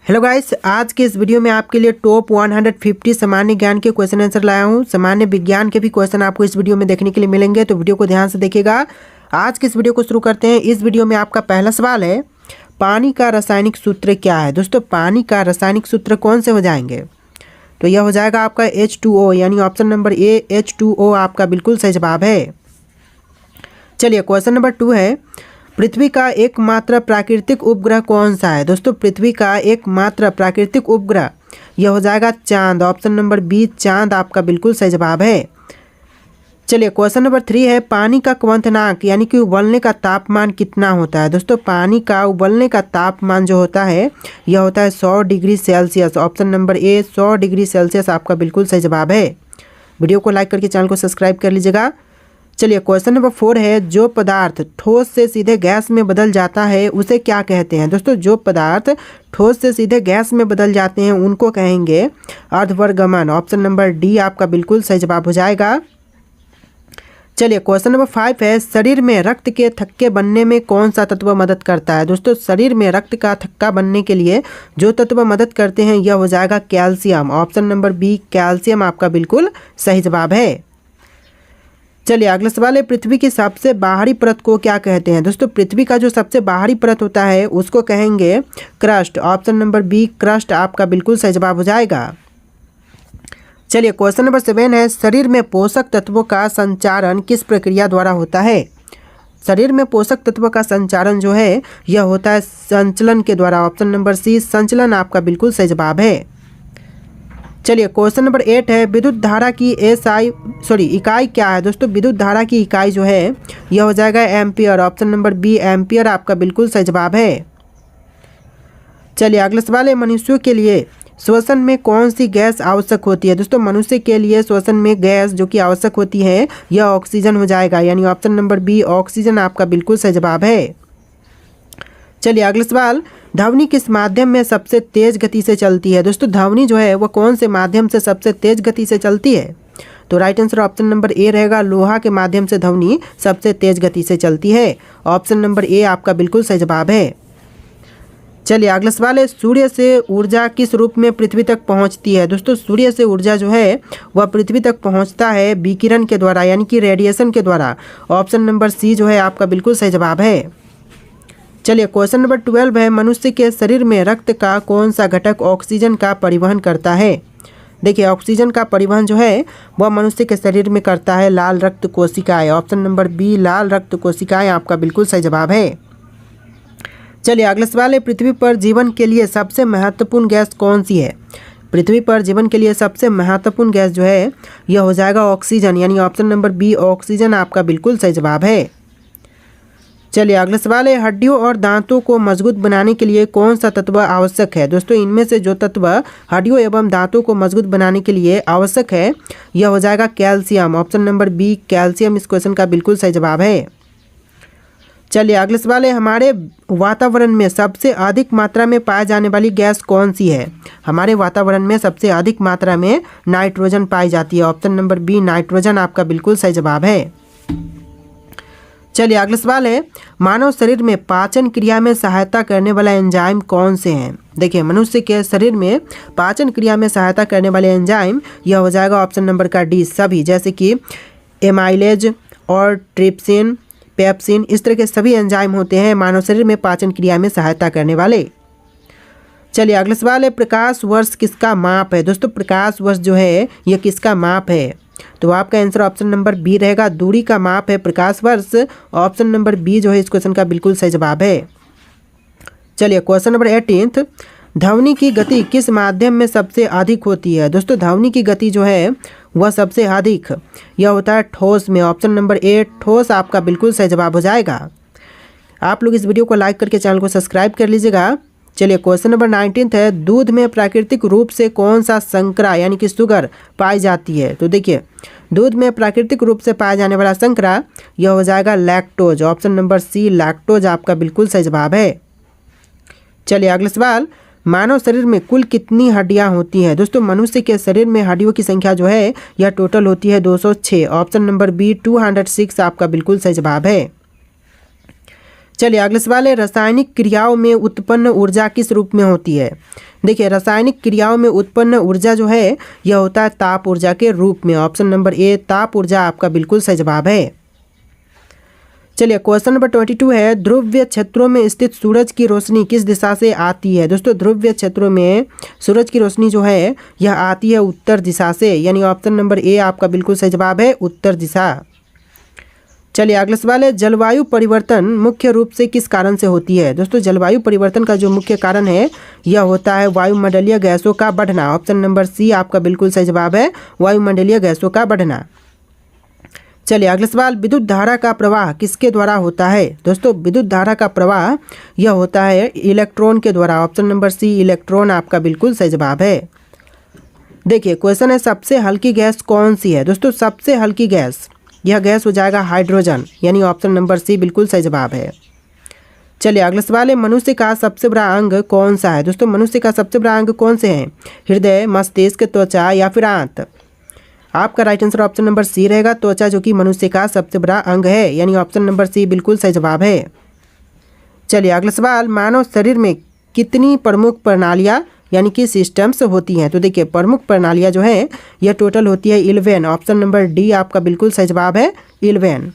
Hello guys, आज के इस वीडियो में आपके लिए टॉप 150 सामान्य ज्ञान के क्वेश्चन आंसर लाया हूं। सामान्य विज्ञान के भी क्वेश्चन आपको इस वीडियो में देखने के लिए मिलेंगे, तो वीडियो को ध्यान से देखिएगा। आज के इस वीडियो को शुरू करते हैं। इस वीडियो में आपका पहला सवाल है, पानी का रासायनिक सूत्र क्या है। दोस्तों, पानी का रासायनिक सूत्र कौन से हो जाएंगे? तो यह हो जाएगा आपका H2O, यानी ऑप्शन नंबर ए H2O आपका बिल्कुल सही जवाब है। चलिए, क्वेश्चन नंबर 2 है, पृथ्वी का एकमात्र प्राकृतिक उपग्रह कौन सा है। दोस्तों, पृथ्वी का एकमात्र प्राकृतिक उपग्रह यह हो जाएगा चांद। ऑप्शन नंबर बी चांद आपका बिल्कुल सही जवाब है। चलिए, क्वेश्चन नंबर 3 है, पानी का क्वथनांक यानी कि उबलने का तापमान कितना होता है। दोस्तों, पानी का उबलने का तापमान जो होता है यह होता है 100 degree Celsius. Option number A 100 degree Celsius आपका बिल्कुल सही जवाब है। वीडियो को लाइक करके चैनल को सब्सक्राइब कर लीजिएगा। चलिए, क्वेश्चन नंबर 4 है, जो पदार्थ ठोस से सीधे गैस में बदल जाता है उसे क्या कहते हैं। दोस्तों, जो पदार्थ ठोस से सीधे गैस में बदल जाते हैं उनको कहेंगे अर्धवर्गमन। ऑप्शन नंबर डी आपका बिल्कुल सही जवाब हो जाएगा। चलिए, क्वेश्चन नंबर 5 है, शरीर में रक्त के थक्के बनने में कौन सा तत्व मदद करता है। दोस्तों, शरीर में रक्त का थक्का बनने के लिए जो तत्व मदद करते हैं यह हो जाएगा calcium. Option number B calcium आपका बिल्कुल सही जवाब है। चलिए, अगला सवाल है, पृथ्वी की सबसे बाहरी परत को क्या कहते हैं। दोस्तों, पृथ्वी का जो सबसे बाहरी परत होता है उसको कहेंगे crust. Option number B crust आपका बिल्कुल सही जवाब हो जाएगा। चलिए, क्वेश्चन नंबर 7 है, शरीर में पोषक तत्वों का संचारण किस प्रक्रिया द्वारा होता है। शरीर में पोषक तत्वों का संचारण जो है यह होता है संचलन के द्वारा। ऑप्शन नंबर सी संचलन आपका बिल्कुल सही जवाब है। चलिए, क्वेश्चन नंबर 8 है, विद्युत धारा की इकाई क्या है। दोस्तों, विद्युत धारा की इकाई जो है यह हो जाएगा ampere. Option number B ampere आपका बिल्कुल सही जवाब है। चलिए, अगला सवाल है, मनुष्यों के लिए श्वसन में कौन सी गैस आवश्यक होती है। दोस्तों, मनुष्य के लिए श्वसन में गैस जो कि आवश्यक होती है यह ऑक्सीजन हो जाएगा, यानी ऑप्शन नंबर बी ऑक्सीजन आपका बिल्कुल सही जवाब है। चलिए, अगला सवाल, ध्वनि किस माध्यम में सबसे तेज गति से चलती है। दोस्तों, ध्वनि जो है वह कौन से माध्यम से सबसे तेज गति से चलती है। तो right answer option number A रहेगा, लोहा के माध्यम से ध्वनि सबसे तेज गति से चलती है। ऑप्शन नंबर ए आपका बिल्कुल सही जवाब है। चलिए, अगला सवाल है, सूर्य से ऊर्जा किस रूप में पृथ्वी तक पहुंचती है। दोस्तों, सूर्य से ऊर्जा जो है वह पृथ्वी तक पहुंचता है विकिरण के द्वारा, यानी कि रेडिएशन के द्वारा। ऑप्शन नंबर सी जो है आपका बिल्कुल सही जवाब है। चलिए, क्वेश्चन नंबर 12 है, मनुष्य के शरीर में रक्त का कौन सा घटक ऑक्सीजन का परिवहन करता है। देखिए, ऑक्सीजन का परिवहन जो है वह मनुष्य के शरीर में करता है लाल रक्त कोशिकाएं। ऑप्शन नंबर बी लाल रक्त कोशिकाएं आपका बिल्कुल सही जवाब है। चलिए, अगला सवाल है, पृथ्वी पर जीवन के लिए सबसे महत्वपूर्ण गैस कौन सी है। पृथ्वी पर जीवन के लिए सबसे महत्वपूर्ण गैस जो है यह हो जाएगा ऑक्सीजन, यानी ऑप्शन नंबर बी ऑक्सीजन आपका बिल्कुल सही जवाब है। चलिए, अगला सवाल है, हड्डियों और दांतों को मजबूत बनाने के लिए कौन सा तत्व आवश्यक है। दोस्तों, इनमें से जो तत्व हड्डियों एवं दांतों को मजबूत बनाने के लिए आवश्यक है यह हो जाएगा calcium. Option number B calcium इस क्वेश्चन का बिल्कुल सही जवाब है। चलिए, अगला सवाल है, हमारे वातावरण में सबसे अधिक मात्रा में पाई जाने वाली गैस कौन सी है। हमारे वातावरण में सबसे अधिक मात्रा में नाइट्रोजन पाई जाती है। ऑप्शन नंबर बी नाइट्रोजन आपका बिल्कुल सही जवाब है। चलिए, अगला सवाल है, मानव शरीर में पाचन क्रिया में सहायता करने वाला एंजाइम कौन से हैं। देखिए, मनुष्य के शरीर में पाचन क्रिया में सहायता करने वाले एंजाइम यह हो जाएगा ऑप्शन नंबर का डी सभी, जैसे कि एमाइलेज और ट्रिप्सिन पेप्सिन, इस तरह के सभी एंजाइम होते हैं मानव शरीर में पाचन क्रिया में सहायता करने वाले। चलिए, अगला सवाल है, प्रकाश वर्ष किसका माप है। दोस्तों, प्रकाश वर्ष जो है यह किसका माप है। तो आपका आंसर ऑप्शन नंबर बी रहेगा, दूरी का माप है प्रकाश वर्ष। ऑप्शन नंबर बी जो है इस क्वेश्चन का बिल्कुल सही जवाब है। चलिए, क्वेश्चन नंबर 18, ध्वनि की गति किस माध्यम में सबसे अधिक होती है। दोस्तों, ध्वनि की गति जो है वह सबसे अधिक यह होता है ठोस में। ऑप्शन नंबर ए ठोस आपका बिल्कुल सही जवाब हो जाएगा। आप लोग इस वीडियो को लाइक करके चैनल को सब्सक्राइब कर लीजिएगा। चलिए, क्वेश्चन नंबर 19 है, दूध में प्राकृतिक रूप से कौन सा संकरा यानी कि शुगर पाई जाती है। तो देखिए, दूध में प्राकृतिक रूप से पाया जाने वाला संकरा यह हो जाएगा lactose. Option number C lactose आपका बिल्कुल सही जवाब है। चलिए, अगला सवाल, मानव शरीर में कुल कितनी हड्डियां होती हैं। दोस्तों, मनुष्य के शरीर में हड्डियों की संख्या जो है यह टोटल होती है 206। ऑप्शन नंबर बी 206 आपका बिल्कुल सही जवाब है। चलिए अगला सवाल है, रासायनिक क्रियाओं में उत्पन्न ऊर्जा किस रूप में होती है। देखिए रासायनिक क्रियाओं में उत्पन्न ऊर्जा जो है यह होता है ताप ऊर्जा के रूप में। ऑप्शन नंबर ए ताप ऊर्जा आपका बिल्कुल सही जवाब है। चलिए क्वेश्चन नंबर 22 है, ध्रुवीय क्षेत्रों में स्थित सूरज की रोशनी किस दिशा से आती है। दोस्तों ध्रुवीय क्षेत्रों में सूरज की रोशनी जो है यह आती है उत्तर दिशा से, यानी ऑप्शन नंबर ए आपका बिल्कुल सही जवाब है, उत्तर दिशा। चलिए अगला सवाल है, जलवायु परिवर्तन मुख्य रूप से किस कारण से होती है। दोस्तों जलवायु परिवर्तन का जो मुख्य कारण है यह होता है वायुमंडलीय गैसों का बढ़ना। ऑप्शन नंबर सी आपका बिल्कुल सही जवाब है, वायुमंडलीय गैसों का बढ़ना। चलिए अगला सवाल, विद्युत धारा का प्रवाह किसके द्वारा होता है। दोस्तों विद्युत धारा का प्रवाह यह होता है इलेक्ट्रॉन के द्वारा। ऑप्शन नंबर सी इलेक्ट्रॉन आपका बिल्कुल सही जवाब है। देखिए क्वेश्चन है, सबसे हल्की गैस कौन सी है। दोस्तों सबसे हल्की गैस यह गैस हो जाएगा हाइड्रोजन, यानी ऑप्शन नंबर सी बिल्कुल सही जवाब है। चलिए अगला सवाल है, मनुष्य का सबसे बड़ा अंग कौन सा है। दोस्तों मनुष्य का सबसे बड़ा अंग कौन से हैं, हृदय, मस्तिष्क, त्वचा या फिर आंत। आपका right answer option number C रहेगा, त्वचा, जो कि मनुष्य का सबसे बड़ा अंग है, यानी ऑप्शन नंबर सी बिल्कुल सही जवाब है। चलिए अगला सवाल, मानव शरीर में कितनी प्रमुख प्रणालियाँ यानी कि सिस्टम्स होती हैं। तो देखिए प्रमुख प्रणालियाँ जो है यह टोटल होती है 11। ऑप्शन नंबर डी आपका बिल्कुल सही जवाब है, 11।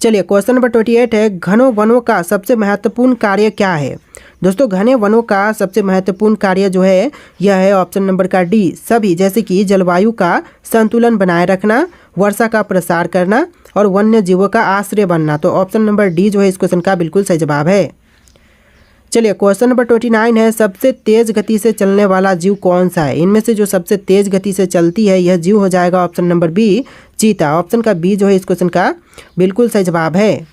चलिए क्वेश्चन नंबर 28 है, घनों वनों का सबसे महत्वपूर्ण कार्य क्या है। दोस्तों घने वनों का सबसे महत्वपूर्ण कार्य जो है यह है ऑप्शन नंबर का डी, सभी, जैसे कि जलवायु का संतुलन बनाए रखना, वर्षा का प्रसार करना और वन्य जीवों का आश्रय बनना। तो ऑप्शन नंबर डी जो है इस क्वेश्चन का बिल्कुल सही जवाब है। चलिए क्वेश्चन नंबर 29 है, सबसे तेज गति से चलने वाला जीव कौन सा है। इनमें से जो सबसे तेज गति से चलती है यह जीव हो जाएगा ऑप्शन नंबर बी, चीता। ऑप्शन का बी जो है इस क्वेश्चन का बिल्कुल सही जवाब है।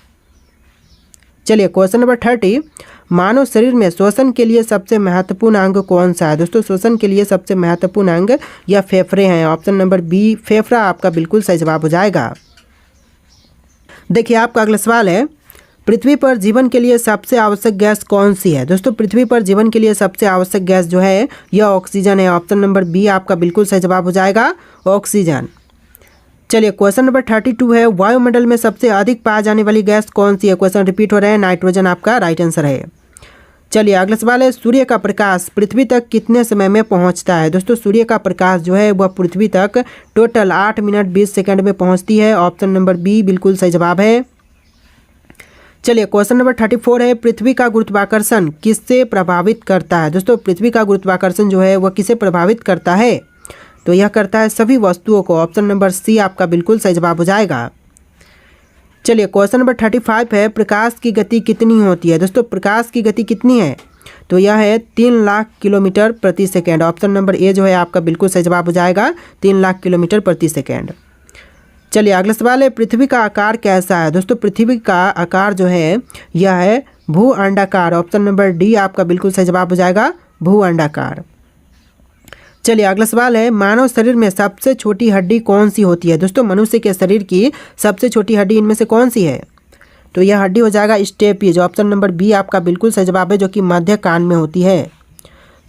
चलिए क्वेश्चन नंबर 30, मानव शरीर में श्वसन के लिए सबसे महत्वपूर्ण अंग कौन सा है। दोस्तों श्वसन के लिए सबसे महत्वपूर्ण अंग या फेफड़े हैं। ऑप्शन नंबर बी फेफड़ा आपका बिल्कुल सही जवाब हो जाएगा। देखिए आपका अगला सवाल है, पृथ्वी पर जीवन के लिए सबसे आवश्यक गैस कौन सी है। दोस्तों पृथ्वी पर जीवन के लिए सबसे आवश्यक गैस जो है यह ऑक्सीजन है। ऑप्शन नंबर बी आपका बिल्कुल सही जवाब हो जाएगा, ऑक्सीजन। चलिए क्वेश्चन नंबर 32 है, वायुमंडल में सबसे अधिक पाई जाने वाली गैस कौन सी है। क्वेश्चन रिपीट हो रहा है, नाइट्रोजन आपका राइट आंसर है। चलिए अगला सवाल है, सूर्य का प्रकाश पृथ्वी तक कितने समय में पहुंचता है। दोस्तों सूर्य का प्रकाश जो है वह पृथ्वी तक टोटल 8 मिनट 20 सेकंड में पहुंचती है। ऑप्शन नंबर बी बिल्कुल सही जवाब है। चलिए क्वेश्चन नंबर 34 है, पृथ्वी का गुरुत्वाकर्षण किससे प्रभावित करता है। दोस्तों पृथ्वी का गुरुत्वाकर्षण जो है वह किसे प्रभावित करता है, तो यह करता है सभी वस्तुओं को। ऑप्शन नंबर सी आपका बिल्कुल सही जवाब हो जाएगा। चलिए क्वेश्चन नंबर 35 है, प्रकाश की गति कितनी होती है। दोस्तों प्रकाश की गति कितनी है, तो यह है 3 लाख किलोमीटर प्रति सेकेंड। ऑप्शन नंबर ए जो है आपका बिल्कुल सही जवाब हो जाएगा, 3 लाख किलोमीटर प्रति सेकेंड। चलिए अगला सवाल है, पृथ्वी का आकार कैसा है। दोस्तों पृथ्वी का आकार जो है यह है भू अंडाकार। ऑप्शन नंबर डी आपका बिल्कुल सही जवाब हो जाएगा, भू अंडाकार। चलिए अगला सवाल है, मानव शरीर में सबसे छोटी हड्डी कौन सी होती है। दोस्तों मनुष्य के शरीर की सबसे छोटी हड्डी इनमें से कौन सी है, तो यह हड्डी हो जाएगा स्टेपीज। ऑप्शन नंबर बी आपका बिल्कुल सही जवाब है, जो कि मध्य कान में होती है।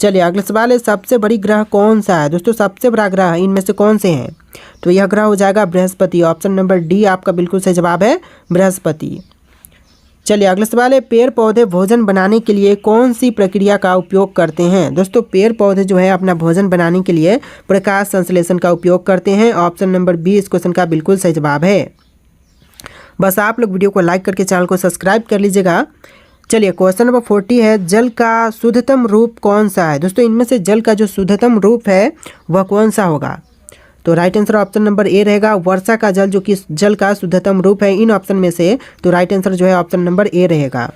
चलिए अगला सवाल है, सबसे बड़ी ग्रह कौन सा है। दोस्तों सबसे बड़ा ग्रह इनमें से कौन से हैं, तो यह ग्रह हो जाएगा बृहस्पति। ऑप्शन नंबर डी आपका बिल्कुल सही जवाब है, बृहस्पति। चलिए अगला सवाल है, पेड़ पौधे भोजन बनाने के लिए कौन सी प्रक्रिया का उपयोग करते हैं। दोस्तों पेड़ पौधे जो है अपना भोजन बनाने के लिए प्रकाश संश्लेषण का उपयोग करते हैं। ऑप्शन नंबर बी इस क्वेश्चन का बिल्कुल सही जवाब है। बस आप लोग वीडियो को लाइक करके चैनल को सब्सक्राइब कर लीजिएगा। चलिए क्वेश्चन नंबर 40 है, जल का शुद्धतम रूप कौन सा है। दोस्तों इनमें से जल का जो शुद्धतम रूप है वह कौन सा होगा, तो right answer option number A रहेगा, वर्षा का जल, जो कि जल का शुद्धतम रूप है इन ऑप्शन में से। तो राइट आंसर जो है ऑप्शन नंबर ए रहेगा।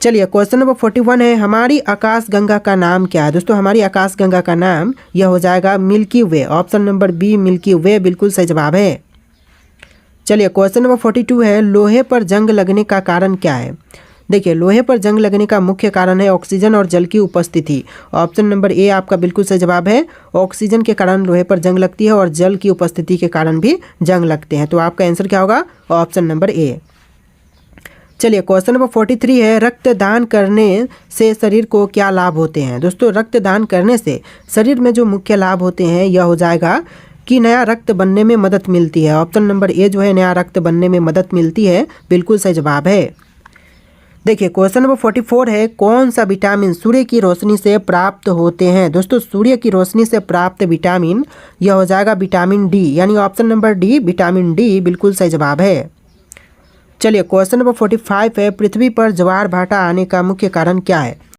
चलिए क्वेश्चन नंबर 41 है, हमारी आकाश गंगा का नाम क्या है। दोस्तों हमारी आकाश गंगा का नाम यह हो जाएगा मिल्की वे। ऑप्शन नंबर बी मिल्की वे बिल्कुल सही जवाब है। चलिए क्वेश्चन नंबर 42 है, लोहे पर जंग लगने का कारण क्या है। देखिए लोहे पर जंग लगने का मुख्य कारण है ऑक्सीजन और जल की उपस्थिति। ऑप्शन नंबर ए आपका बिल्कुल सही जवाब है, ऑक्सीजन के कारण लोहे पर जंग लगती है और जल की उपस्थिति के कारण भी जंग लगते हैं। तो आपका आंसर क्या होगा, ऑप्शन नंबर ए। चलिए क्वेश्चन नंबर 43 है, रक्तदान करने से शरीर को क्या लाभ होते हैं। दोस्तों रक्तदान करने से शरीर में जो मुख्य लाभ होते हैं यह हो जाएगा कि नया रक्त बनने में मदद मिलती है। ऑप्शन नंबर ए जो है नया रक्त बनने में मदद मिलती है, बिल्कुल सही जवाब है। देखिए क्वेश्चन नंबर 44 है, कौन सा विटामिन सूर्य की रोशनी से प्राप्त होते हैं। दोस्तों सूर्य की रोशनी से प्राप्त विटामिन यह हो जाएगा विटामिन डी, यानी option number D vitamin D बिल्कुल सही जवाब है। चलिए क्वेश्चन नंबर 45 है, पृथ्वी पर ज्वार भाटा आने का मुख्य कारण क्या है।